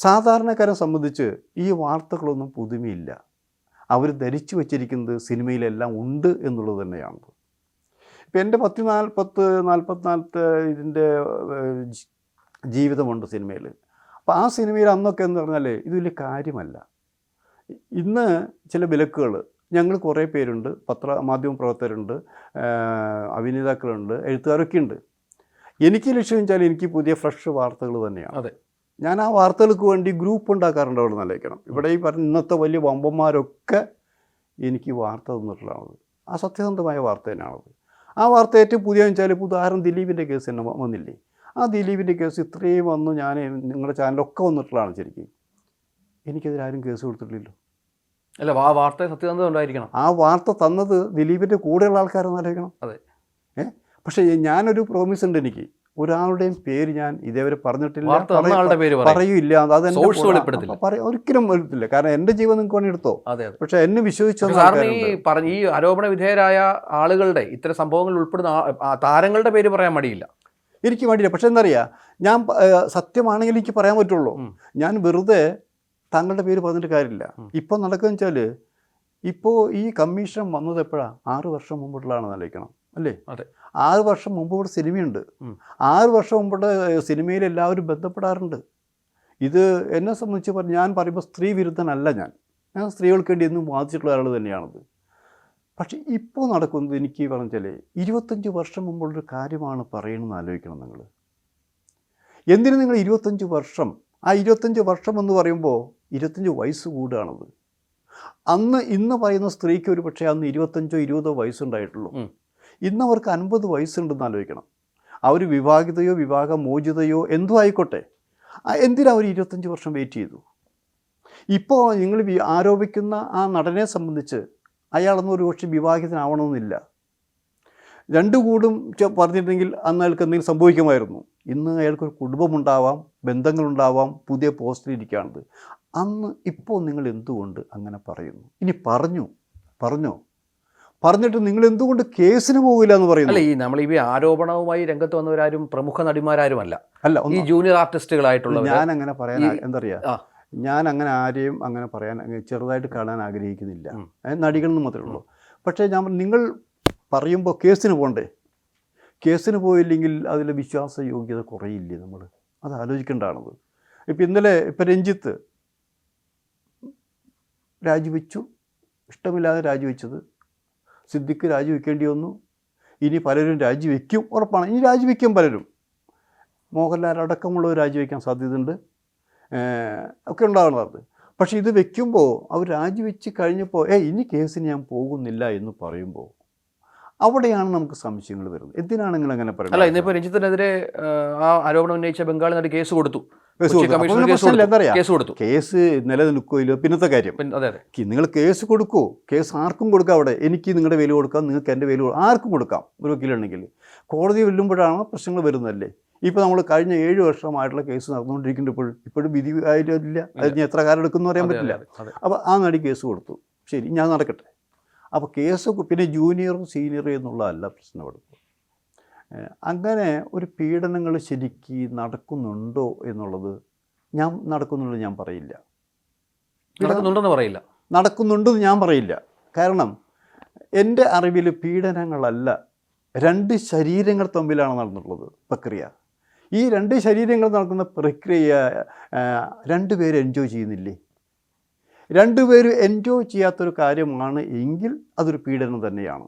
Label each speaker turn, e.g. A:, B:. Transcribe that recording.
A: സാധാരണക്കാരെ സംബന്ധിച്ച് ഈ വാർത്തകളൊന്നും പുതുമയില്ല. അവർ ധരിച്ചു വച്ചിരിക്കുന്നത് സിനിമയിലെല്ലാം ഉണ്ട് എന്നുള്ളത് തന്നെയാണ്. ഇപ്പം എൻ്റെ 44 ഇതിൻ്റെ ജീവിതമുണ്ട് സിനിമയിൽ. അപ്പോൾ ആ സിനിമയിൽ അന്നൊക്കെ എന്ന് പറഞ്ഞാൽ ഇത് വലിയ കാര്യമല്ല. ഇന്ന് ചില വിലക്കുകൾ, ഞങ്ങൾ കുറേ പേരുണ്ട്, മാധ്യമ പ്രവർത്തകരുണ്ട്, അഭിനേതാക്കളുണ്ട്, എഴുത്തുകാരൊക്കെ ഉണ്ട്. എനിക്ക് ലക്ഷ്യം വെച്ചാൽ എനിക്ക് പുതിയ ഫ്രഷ് വാർത്തകൾ തന്നെയാണ്.
B: അതെ,
A: ഞാൻ ആ വാർത്തകൾക്ക് വേണ്ടി ഗ്രൂപ്പ് ഉണ്ടാക്കാറുണ്ട് അവിടെ നിലയ്ക്കണം. ഇവിടെ ഈ പറഞ്ഞ ഇന്നത്തെ വലിയ വമ്പന്മാരൊക്കെ എനിക്ക് വാർത്ത തന്നിട്ടുള്ളതാണത്. ആ സത്യസന്ധമായ വാർത്ത തന്നെയാണത്. ആ വാർത്ത ഏറ്റവും പുതിയ വെച്ചാൽ ഇപ്പോൾ ഉദാഹരണം ദിലീപിൻ്റെ കേസ് തന്നെ വന്നില്ലേ. ആ ദിലീപിൻ്റെ കേസ് ഇത്രയും വന്നു, ഞാൻ നിങ്ങളുടെ ചാനലൊക്കെ വന്നിട്ടുള്ളതാണ്. ശരിക്കും എനിക്കെതിരാരും കേസ് കൊടുത്തിട്ടില്ലല്ലോ.
B: അല്ല, ആ വാർത്ത സത്യസന്ധത ഉണ്ടായിരിക്കണം.
A: ആ വാർത്ത തന്നത് ദിലീപിൻ്റെ കൂടെയുള്ള ആൾക്കാരെന്ന് ആലോചിക്കണം.
B: അതെ.
A: പക്ഷേ ഞാനൊരു പ്രോമിസ് ഉണ്ട്, എനിക്ക് ഒരാളുടെയും പേര് ഞാൻ ഇതേവരെ പറഞ്ഞിട്ടില്ല, പറയൂല്ല. അത് ഒരിക്കലും വരത്തില്ല. കാരണം എൻ്റെ ജീവൻ നിങ്ങൾക്ക് വേണ്ടി എടുത്തോ. പക്ഷെ എന്നെ വിശ്വസിച്ചു
B: ഈ ആരോപണ വിധേയരായ ആളുകളുടെ ഇത്തരം സംഭവങ്ങളിൽ ഉൾപ്പെടുന്ന താരങ്ങളുടെ പേര് പറയാൻ മടിയില്ല.
A: എനിക്ക് മടിയില്ല. പക്ഷെ എന്താ പറയുക, ഞാൻ സത്യമാണെങ്കിൽ എനിക്ക് പറയാൻ പറ്റുള്ളൂ. ഞാൻ വെറുതെ താങ്കളുടെ പേര് പറഞ്ഞിട്ട് കാര്യമില്ല. ഇപ്പം നടക്കുകയെന്ന് വെച്ചാൽ, ഇപ്പോൾ ഈ കമ്മീഷൻ വന്നത് എപ്പോഴാണ്? 6 വർഷം മുമ്പിട്ടുള്ളതാണ് ആലോചിക്കണം അല്ലേ.
B: അതെ,
A: 6 വർഷം മുമ്പ് ഇവിടെ സിനിമയുണ്ട്. 6 വർഷം മുമ്പ് സിനിമയിൽ എല്ലാവരും ബന്ധപ്പെടാറുണ്ട്. ഇത് എന്നെ സംബന്ധിച്ച് ഞാൻ പറയുമ്പോൾ സ്ത്രീ വിരുദ്ധനല്ല. ഞാൻ സ്ത്രീകൾക്ക് വേണ്ടി എന്നും വാദിച്ചിട്ടുള്ള ഒരാൾ തന്നെയാണത്. പക്ഷെ ഇപ്പോൾ നടക്കുന്നത് എനിക്ക് പറഞ്ഞാൽ 25 വർഷം മുമ്പുള്ളൊരു കാര്യമാണ് പറയണമെന്ന് ആലോചിക്കണം നിങ്ങൾ. എന്തിനു നിങ്ങൾ 25 വർഷം? ആ 25 വർഷം എന്ന് പറയുമ്പോൾ 25 വയസ്സ് കൂടുകയാണത്. ഇന്ന് പറയുന്ന സ്ത്രീക്ക് ഒരു പക്ഷേ അന്ന് 25 20 വയസ്സുണ്ടായിട്ടുള്ളൂ. ഇന്ന് അവർക്ക് 50 വയസ്സുണ്ടെന്ന് ആലോചിക്കണം. അവർ വിവാഹിതയോ വിവാഹമോചിതയോ എന്തോ ആയിക്കോട്ടെ, എന്തിനാ അവർ 25 വർഷം വെയിറ്റ് ചെയ്തു? ഇപ്പോൾ നിങ്ങൾ ആരോപിക്കുന്ന ആ നടനെ സംബന്ധിച്ച് അയാളൊന്നും ഒരു പക്ഷേ വിവാഹിതനാവണമെന്നില്ല. 2 കൂടും പറഞ്ഞിട്ടുണ്ടെങ്കിൽ അന്ന് അയാൾക്ക് എന്തെങ്കിലും സംഭവിക്കുമായിരുന്നു. ഇന്ന് അയാൾക്കൊരു കുടുംബമുണ്ടാവാം, ബന്ധങ്ങളുണ്ടാവാം, പുതിയ പോസ്റ്റിലിരിക്കുകയാണത്. ഇപ്പോൾ നിങ്ങൾ എന്തുകൊണ്ട് അങ്ങനെ പറയുന്നു? ഇനി പറഞ്ഞിട്ട് നിങ്ങൾ എന്തുകൊണ്ട് കേസിന് പോകില്ല എന്ന് പറയുന്നു?
B: അല്ല, നമ്മൾ ഈ ആരോപണവുമായി രംഗത്ത് വന്നവരാരും പ്രമുഖ നടിമാരാരും അല്ല, ഈ ജൂനിയർ ആർട്ടിസ്റ്റുകളായിട്ടുള്ള.
A: ഞാൻ അങ്ങനെ പറയാൻ എന്താ പറയുക, ഞാൻ അങ്ങനെ ആരെയും അങ്ങനെ പറയാൻ ചെറുതായിട്ട് കാണാൻ ആഗ്രഹിക്കുന്നില്ല. നടികളെന്ന് മാത്രമേ ഉള്ളൂ. പക്ഷേ നിങ്ങൾ പറയുമ്പോൾ കേസിന് പോകണ്ടേ? കേസിന് പോയില്ലെങ്കിൽ അതിൽ വിശ്വാസയോഗ്യത കുറയില്ലേ? നമ്മൾ അത് ആലോചിക്കേണ്ടതാണത്. ഇപ്പം രഞ്ജിത്ത് രാജിവെച്ചു, ഇഷ്ടമില്ലാതെ രാജിവെച്ചത്. സിദ്ദിഖ് രാജിവെക്കേണ്ടി വന്നു. ഇനി പലരും രാജിവെക്കും, ഉറപ്പാണ്. ഇനി രാജിവെക്കും പലരും. മോഹൻലാൽ അടക്കമുള്ളവർ രാജിവെക്കാൻ സാധ്യതയുണ്ട്, ഒക്കെ ഉണ്ടാകുന്നത്. പക്ഷേ ഇത് വെക്കുമ്പോൾ അവർ രാജിവെച്ച് കഴിഞ്ഞപ്പോൾ ഇനി കേസിന് ഞാൻ പോകുന്നില്ല എന്ന് പറയുമ്പോൾ അവിടെയാണ് നമുക്ക് സംശയങ്ങൾ വരുന്നത്. എന്തിനാണ് നിങ്ങൾ അങ്ങനെ പറയുന്നത്?
B: അല്ല, ഇന്നിപ്പോൾ രഞ്ജിത്തിനെതിരെ ആ ആരോപണം ഉന്നയിച്ച ബംഗാളി നടി കേസ് കൊടുത്തു.
A: കേസ് നിലനിൽക്കുകയില്ലോ. പിന്നത്തെ കാര്യം, നിങ്ങൾ കേസ് കൊടുക്കൂ, കേസ് ആർക്കും കൊടുക്കാം. അവിടെ എനിക്ക് നിങ്ങളുടെ വില കൊടുക്കാം, നിങ്ങൾക്ക് എൻ്റെ വില ആർക്കും കൊടുക്കാം. ഒരു വക്കീലുണ്ടെങ്കിൽ കോടതി വെല്ലുമ്പോഴാണ് പ്രശ്നങ്ങൾ വരുന്നതല്ലേ. ഇപ്പോൾ നമ്മൾ കഴിഞ്ഞ 7 വർഷമായിട്ടുള്ള കേസ് നടന്നുകൊണ്ടിരിക്കുന്നുണ്ട്. ഇപ്പോഴും വിധി ആയിട്ടില്ല. അതിന് എത്ര കാലം എടുക്കുമെന്ന് പറയാൻ പറ്റില്ല. അപ്പോൾ ആ നടി കേസ് കൊടുത്തു, ശരി, ഞാൻ നടക്കട്ടെ. അപ്പോൾ കേസ് പിന്നെ ജൂനിയറും സീനിയറും എന്നുള്ളതല്ല പ്രശ്നം അവിടെ. അങ്ങനെ ഒരു പീഡനങ്ങൾ ശരിക്ക് നടക്കുന്നുണ്ടോ എന്നുള്ളത് നടക്കുന്നുണ്ടെന്ന് ഞാൻ പറയില്ല. നടക്കുന്നുണ്ടെന്ന് ഞാൻ പറയില്ല. കാരണം എൻ്റെ അറിവിൽ പീഡനങ്ങളല്ല, 2 ശരീരങ്ങൾ തമ്മിലാണ് നടന്നിട്ടുള്ളത് പ്രക്രിയ. ഈ 2 ശരീരങ്ങൾ നടക്കുന്ന പ്രക്രിയ 2 പേര് എൻജോയ് ചെയ്യുന്നില്ലേ? 2 പേര് എൻജോയ് ചെയ്യാത്തൊരു കാര്യമാണ് എങ്കിൽ അതൊരു പീഡനം തന്നെയാണ്.